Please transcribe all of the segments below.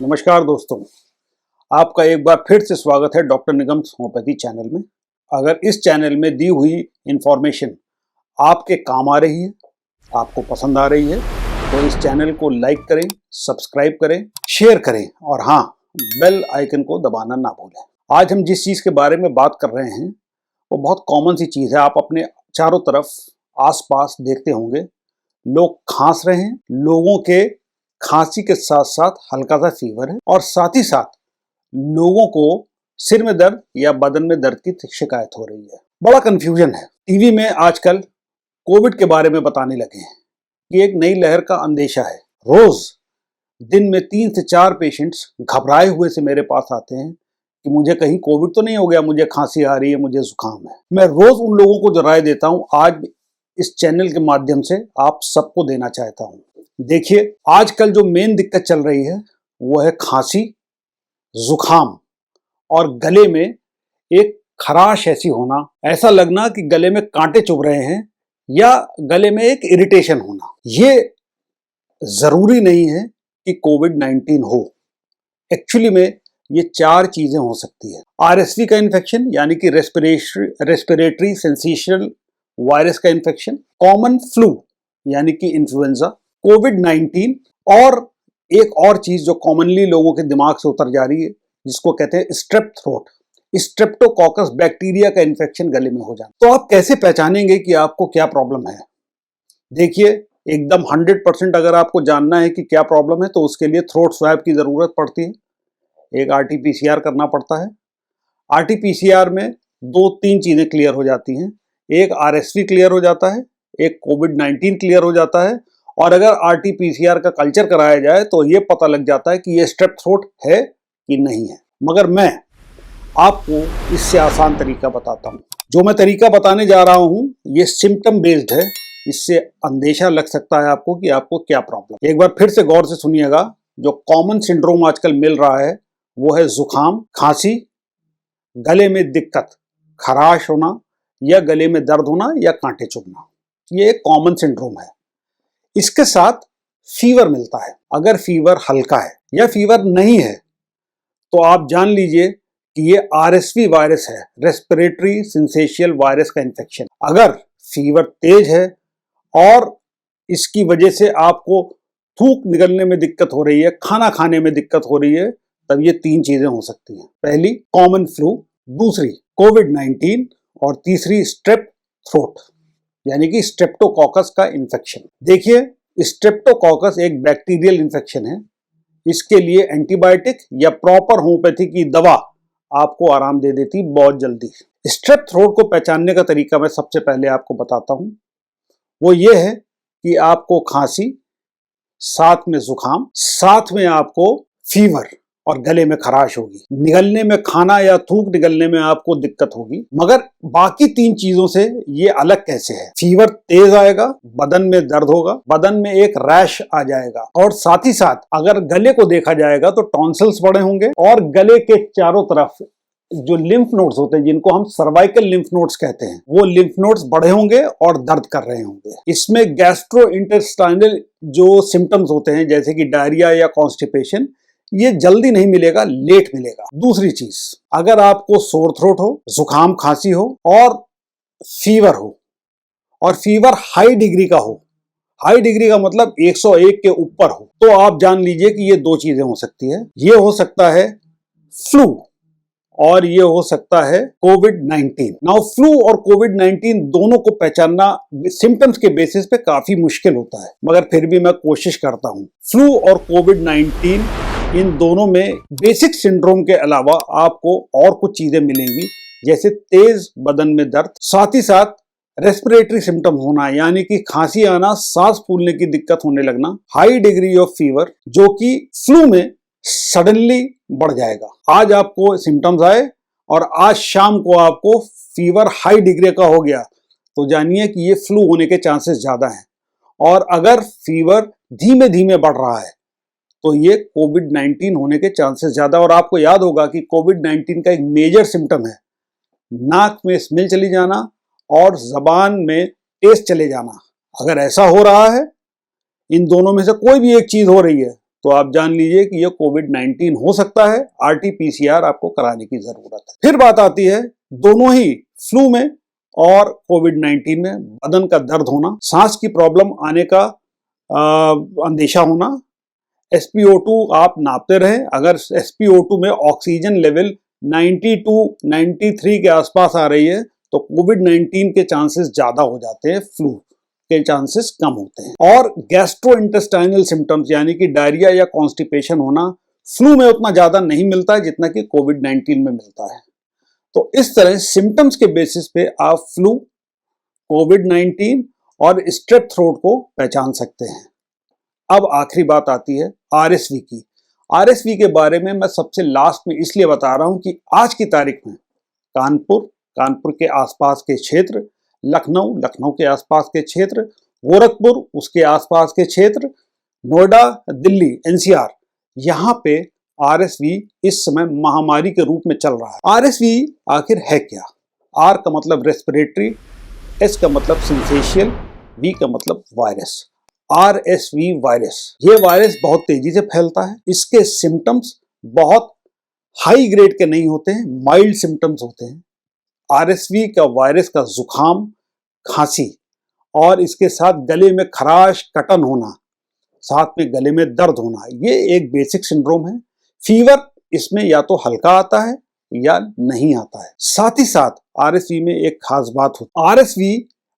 नमस्कार दोस्तों, आपका एक बार फिर से स्वागत है डॉक्टर निगम होम्योपैथी चैनल में। अगर इस चैनल में दी हुई इंफॉर्मेशन आपके काम आ रही है, आपको पसंद आ रही है, तो इस चैनल को लाइक करें, सब्सक्राइब करें, शेयर करें और हाँ, बेल आइकन को दबाना ना भूलें। आज हम जिस चीज़ के बारे में बात कर रहे हैं वो बहुत कॉमन सी चीज़ है। आप अपने चारों तरफ आस-पास देखते होंगे, लोग खांस रहे हैं, लोगों के खांसी के साथ साथ हल्का सा फीवर है और साथ ही साथ लोगों को सिर में दर्द या बदन में दर्द की शिकायत हो रही है। बड़ा कंफ्यूजन है। टीवी में आजकल कोविड के बारे में बताने लगे हैं कि एक नई लहर का अंदेशा है। रोज दिन में 3 से 4 पेशेंट्स घबराए हुए से मेरे पास आते हैं कि मुझे कहीं कोविड तो नहीं हो गया, मुझे खांसी आ रही है, मुझे जुकाम है। मैं रोज उन लोगों को जो राय देता हूं, आज इस चैनल के माध्यम से आप सबको देना चाहता हूं। देखिए, आजकल जो मेन दिक्कत चल रही है वो है खांसी, जुकाम और गले में एक खराश ऐसी होना, ऐसा लगना कि गले में कांटे चुभ रहे हैं या गले में एक इरिटेशन होना। ये जरूरी नहीं है कि कोविड-19 हो। एक्चुअली में ये 4 चीजें हो सकती है। आरएसवी का इन्फेक्शन यानी कि रेस्पिरेटरी सिंसेशनल वायरस का इन्फेक्शन, कॉमन फ्लू यानी कि इन्फ्लुएंजा, कोविड-19 और एक और चीज जो कॉमनली लोगों के दिमाग से उतर जा रही है जिसको कहते हैं स्ट्रेप थ्रोट, स्ट्रेप्टोकोकस बैक्टीरिया का इन्फेक्शन गले में हो जाना। तो आप कैसे पहचानेंगे कि आपको क्या प्रॉब्लम है? देखिए, एकदम 100% अगर आपको जानना है कि क्या प्रॉब्लम है तो उसके लिए थ्रोट स्वैब की जरूरत पड़ती है। एक आरटीपीसीआर करना पड़ता है। आरटीपीसीआर में 2-3 चीजें क्लियर हो जाती हैं। एक आरएसवी क्लियर हो जाता है, एक कोविड-19 क्लियर हो जाता है और अगर आरटीपीसीआर का कल्चर कराया जाए तो ये पता लग जाता है कि ये स्ट्रेप थ्रोट है कि नहीं है। मगर मैं आपको इससे आसान तरीका बताता हूँ। जो मैं तरीका बताने जा रहा हूँ ये सिम्टम बेस्ड है। इससे अंदेशा लग सकता है आपको कि आपको क्या प्रॉब्लम। एक बार फिर से गौर से सुनिएगा। जो कॉमन सिंड्रोम आजकल मिल रहा है वो है जुकाम, खांसी, गले में दिक्कत, खराश होना या गले में दर्द होना या कांटे चुभना। ये एक कॉमन सिंड्रोम है। इसके साथ फीवर मिलता है। अगर फीवर हल्का है या फीवर नहीं है तो आप जान लीजिए कि ये आरएसवी वायरस है, रेस्पिरेटरी सिंसेशियल वायरस का इन्फेक्शन। अगर फीवर तेज है और इसकी वजह से आपको थूक निकलने में दिक्कत हो रही है, खाना खाने में दिक्कत हो रही है, तब ये 3 चीजें हो सकती हैं। पहली कॉमन फ्लू, दूसरी कोविड-19 और तीसरी स्ट्रेप थ्रोट यानी कि स्ट्रेप्टोकोकस का इन्फेक्शन। देखिए, स्ट्रेप्टोकोकस एक बैक्टीरियल इन्फेक्शन है। इसके लिए एंटीबायोटिक या प्रॉपर होम्योपैथी की दवा आपको आराम दे देती बहुत जल्दी। स्ट्रेप थ्रोट को पहचानने का तरीका मैं सबसे पहले आपको बताता हूं। वो ये है कि आपको खांसी, साथ में जुकाम, साथ में आपको फीवर और गले में खराश होगी। निगलने में, खाना या थूक निगलने में आपको दिक्कत होगी। मगर बाकी 3 चीजों से ये अलग कैसे है? फीवर तेज आएगा, बदन में दर्द होगा, बदन में एक रैश आ जाएगा और साथ ही साथ अगर गले को देखा जाएगा तो टॉन्सिल्स बड़े होंगे और गले के चारों तरफ जो लिम्फ नोड्स होते हैं, जिनको हम सर्वाइकल लिम्फ नोड्स कहते हैं, वो लिम्फ नोड्स बड़े होंगे और दर्द कर रहे होंगे। इसमें गैस्ट्रोइंटेस्टाइनल जो सिम्टम्स होते हैं जैसे कि डायरिया या कॉन्स्टिपेशन, ये जल्दी नहीं मिलेगा, लेट मिलेगा। दूसरी चीज, अगर आपको सोर थ्रोट हो, जुकाम खांसी हो और फीवर हो और फीवर हाई डिग्री का हो, हाई डिग्री का मतलब 101 के ऊपर हो, तो आप जान लीजिए कि ये 2 चीजें हो सकती है। ये हो सकता है फ्लू और ये हो सकता है कोविड-19। नाउ फ्लू और कोविड-19 दोनों को पहचानना सिम्टम्स के बेसिस पे काफी मुश्किल होता है, मगर फिर भी मैं कोशिश करता हूं। फ्लू और कोविड-19 इन दोनों में बेसिक सिंड्रोम के अलावा आपको और कुछ चीजें मिलेंगी, जैसे तेज बदन में दर्द, साथ ही साथ रेस्पिरेटरी सिम्टम होना यानी कि खांसी आना, सांस फूलने की दिक्कत होने लगना, हाई डिग्री ऑफ फीवर जो कि फ्लू में सडनली बढ़ जाएगा। आज आपको सिम्टम्स आए और आज शाम को आपको फीवर हाई डिग्री का हो गया तो जानिए कि ये फ्लू होने के चांसेस ज्यादा हैं। और अगर फीवर धीमे धीमे बढ़ रहा है तो ये कोविड-19 होने के चांसेस ज्यादा। और आपको याद होगा कि कोविड-19 का एक मेजर सिम्टम है नाक में स्मेल चली जाना और जबान में टेस्ट चले जाना। अगर ऐसा हो रहा है, इन दोनों में से कोई भी एक चीज हो रही है, तो आप जान लीजिए कि ये कोविड-19 हो सकता है। RT-PCR आपको कराने की जरूरत है। फिर बात आती है दोनों ही फ्लू में और कोविड-19 में बदन का दर्द होना, सांस की प्रॉब्लम आने का अंदेशा होना। SpO2 आप नापते रहें। अगर SpO2 में ऑक्सीजन लेवल 92-93 के आसपास आ रही है तो कोविड-19 के चांसेस ज्यादा हो जाते हैं, फ्लू के चांसेस कम होते हैं। और गैस्ट्रोइंटेस्टाइनल सिम्टम्स यानी कि डायरिया या कॉन्स्टिपेशन होना फ्लू में उतना ज्यादा नहीं मिलता है जितना कि कोविड-19 में मिलता है। तो इस तरह सिम्टम्स के बेसिस पे आप फ्लू, कोविड-19 और स्ट्रेप थ्रोट को पहचान सकते हैं। अब आखिरी बात आती है RSV की। RSV के बारे में मैं सबसे लास्ट में इसलिए बता रहा हूं कि आज की तारीख में कानपुर के आसपास के क्षेत्र, लखनऊ के आसपास के क्षेत्र, गोरखपुर उसके आसपास के क्षेत्र, नोएडा, दिल्ली, NCR, यहाँ पे RSV इस समय महामारी के रूप में चल रहा है। RSV आखिर है क्या? R का मतलब रेस्पिरेटरी, S का मतलब सिंसेशियल, V का मतलब वायरस। RSV वायरस, ये वायरस बहुत तेजी से फैलता है। इसके सिम्टम्स बहुत हाई ग्रेड के नहीं होते हैं, माइल्ड सिम्टम्स होते हैं। RSV का वायरस का जुकाम, खांसी और इसके साथ गले में खराश, कटन होना, साथ में गले में दर्द होना, ये एक बेसिक सिंड्रोम है। फीवर इसमें या तो हल्का आता है या नहीं आता है। साथ ही साथ RSV में एक खास बात होती है, RSV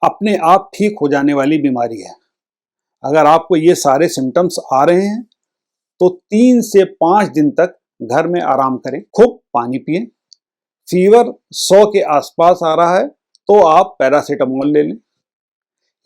अपने आप ठीक हो जाने वाली बीमारी है। अगर आपको ये सारे सिम्टम्स आ रहे हैं तो 3 से 5 दिन तक घर में आराम करें, खूब पानी पिएं। फीवर 100 के आसपास आ रहा है तो आप पैरासीटामोल ले लें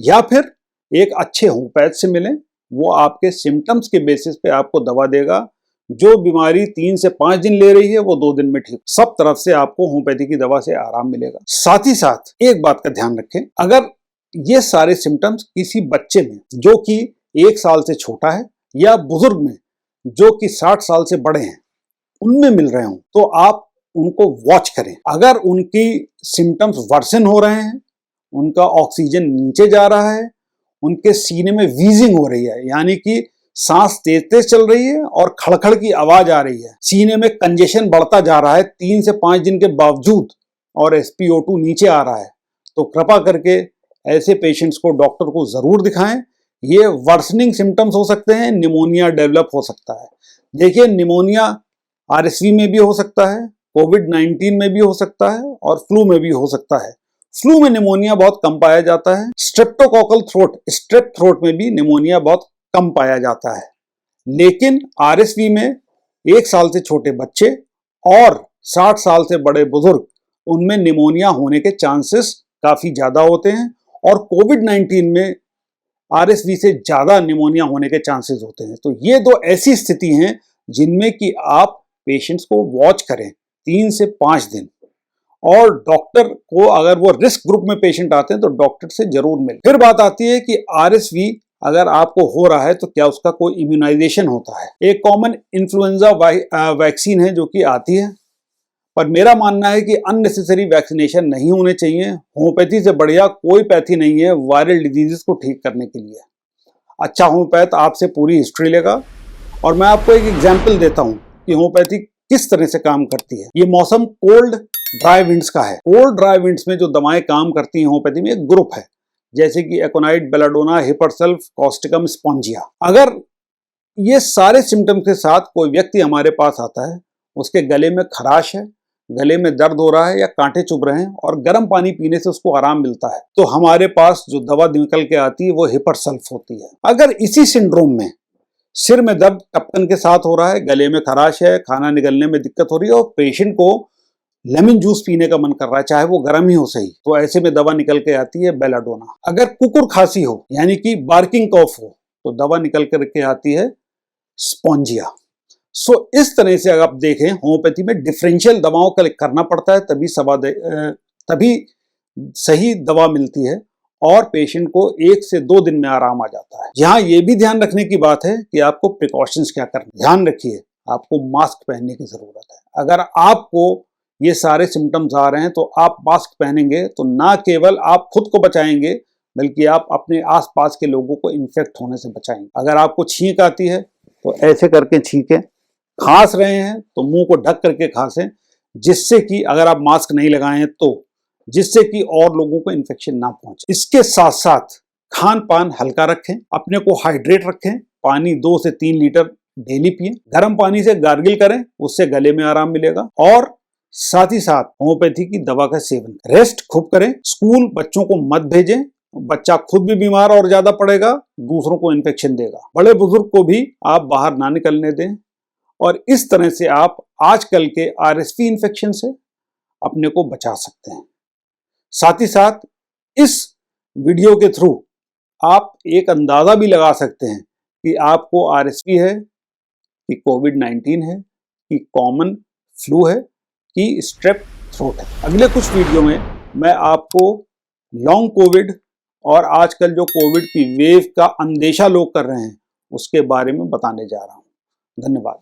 या फिर एक अच्छे होम्योपैथ से मिलें। वो आपके सिम्टम्स के बेसिस पे आपको दवा देगा। जो बीमारी 3 से 5 दिन ले रही है वो 2 दिन में ठीक। सब तरफ से आपको होम्योपैथी की दवा से आराम मिलेगा। साथ ही साथ एक बात का ध्यान रखें, अगर ये सारे सिम्टम्स किसी बच्चे में जो कि 1 साल से छोटा है या बुजुर्ग में जो कि 60 साल से बड़े हैं उनमें मिल रहे हों तो आप उनको वॉच करें। अगर उनकी सिम्टम्स वर्सन हो रहे हैं, उनका ऑक्सीजन नीचे जा रहा है, उनके सीने में वीजिंग हो रही है यानी कि सांस तेज तेज चल रही है और खड़खड़ की आवाज आ रही है, सीने में कंजेशन बढ़ता जा रहा है 3 से 5 दिन के बावजूद और SpO2 नीचे आ रहा है, तो कृपा करके ऐसे पेशेंट्स को डॉक्टर को जरूर दिखाएं। ये वर्सनिंग सिम्टम्स हो सकते हैं, निमोनिया डेवलप हो सकता है। देखिए, निमोनिया RSV में भी हो सकता है, कोविड-19 में भी हो सकता है और फ्लू में भी हो सकता है। फ्लू में निमोनिया बहुत कम पाया जाता है। स्ट्रेप्टोकोकल थ्रोट, स्ट्रेप थ्रोट में भी निमोनिया बहुत कम पाया जाता है। लेकिन RSV में 1 साल से छोटे बच्चे और 60 साल से बड़े बुजुर्ग, उनमें निमोनिया होने के चांसेस काफी ज्यादा होते हैं और कोविड-19 में RSV से ज्यादा निमोनिया होने के चांसेस होते हैं। तो ये 2 ऐसी स्थिति हैं जिनमें कि आप पेशेंट्स को वॉच करें 3 से 5 दिन, और डॉक्टर को, अगर वो रिस्क ग्रुप में पेशेंट आते हैं तो डॉक्टर से जरूर मिलें। फिर बात आती है कि RSV अगर आपको हो रहा है तो क्या उसका कोई इम्यूनाइजेशन होता है। एक कॉमन इन्फ्लुएंजा वैक्सीन है जो कि आती है, पर मेरा मानना है कि अननेसेसरी वैक्सीनेशन नहीं होने चाहिए। होम्योपैथी से बढ़िया कोई पैथी नहीं है वायरल डिजीजेस को ठीक करने के लिए। अच्छा होम्योपैथ आपसे पूरी हिस्ट्री लेगा और मैं आपको एक एग्जाम्पल देता हूँ कि होम्योपैथी किस तरह से काम करती है। ये मौसम कोल्ड ड्राई विंड्स का है। कोल्ड ड्राई विंड्स में जो दवाएं काम करती हैं होम्योपैथी में, एक ग्रुप है जैसे कि एकोनाइट, बेलाडोना, हिपरसल्फ, कॉस्टिकम, स्पॉन्जिया। अगर ये सारे सिम्टम्स के साथ कोई व्यक्ति हमारे पास आता है, उसके गले में खराश है, गले में दर्द हो रहा है या कांटे चुभ रहे हैं और गर्म पानी पीने से उसको आराम मिलता है, तो हमारे पास जो दवा निकल के आती है वो हिपरसल्फ होती है। अगर इसी सिंड्रोम में सिर में दर्द टपकन के साथ हो रहा है, गले में खराश है, खाना निगलने में दिक्कत हो रही है और पेशेंट को लेमन जूस पीने का मन कर रहा है, चाहे वो गर्म ही हो सही, तो ऐसे में दवा निकल के आती है बेलाडोना। अगर कुकुर खांसी हो यानी कि बार्किंग कॉफ हो तो दवा निकल के आती है स्पॉन्जिया। सो इस तरह से अगर आप देखें, होम्योपैथी में डिफरेंशियल दवाओं का करना पड़ता है, तभी सही दवा मिलती है और पेशेंट को 1 से 2 दिन में आराम आ जाता है। यहाँ ये भी ध्यान रखने की बात है कि आपको प्रिकॉशंस क्या करना। ध्यान रखिए, आपको मास्क पहनने की जरूरत है। अगर आपको ये सारे सिम्टम्स आ रहे हैं तो आप मास्क पहनेंगे तो ना केवल आप खुद को बचाएंगे बल्कि आप अपने आसपास के लोगों को इन्फेक्ट होने से बचाएंगे। अगर आपको छींक आती है तो ऐसे करके छींकें। खांस रहे हैं तो मुंह को ढक करके खांसें, जिससे कि अगर आप मास्क नहीं लगाए हैं तो जिससे कि और लोगों को इन्फेक्शन ना पहुंचे। इसके साथ साथ खान पान हल्का रखें, अपने को हाइड्रेट रखें, पानी 2 से 3 लीटर डेली पिएं, गर्म पानी से गार्गिल करें, उससे गले में आराम मिलेगा, और साथ ही साथ होम्योपैथी की दवा का सेवन करें। रेस्ट खूब करें, स्कूल बच्चों को मत भेजें, बच्चा खुद भी बीमार और ज्यादा पड़ेगा, दूसरों को इन्फेक्शन देगा। बड़े बुजुर्ग को भी आप बाहर ना निकलने दें, और इस तरह से आप आजकल के आरएसवी इन्फेक्शन से अपने को बचा सकते हैं। साथ ही साथ इस वीडियो के थ्रू आप एक अंदाजा भी लगा सकते हैं कि आपको आरएसवी है, कि कोविड-19 है, कि कॉमन फ्लू है, कि स्ट्रेप थ्रोट है। अगले कुछ वीडियो में मैं आपको लॉन्ग कोविड और आजकल जो कोविड की वेव का अंदेशा लोग कर रहे हैं उसके बारे में बताने जा रहा हूं। धन्यवाद।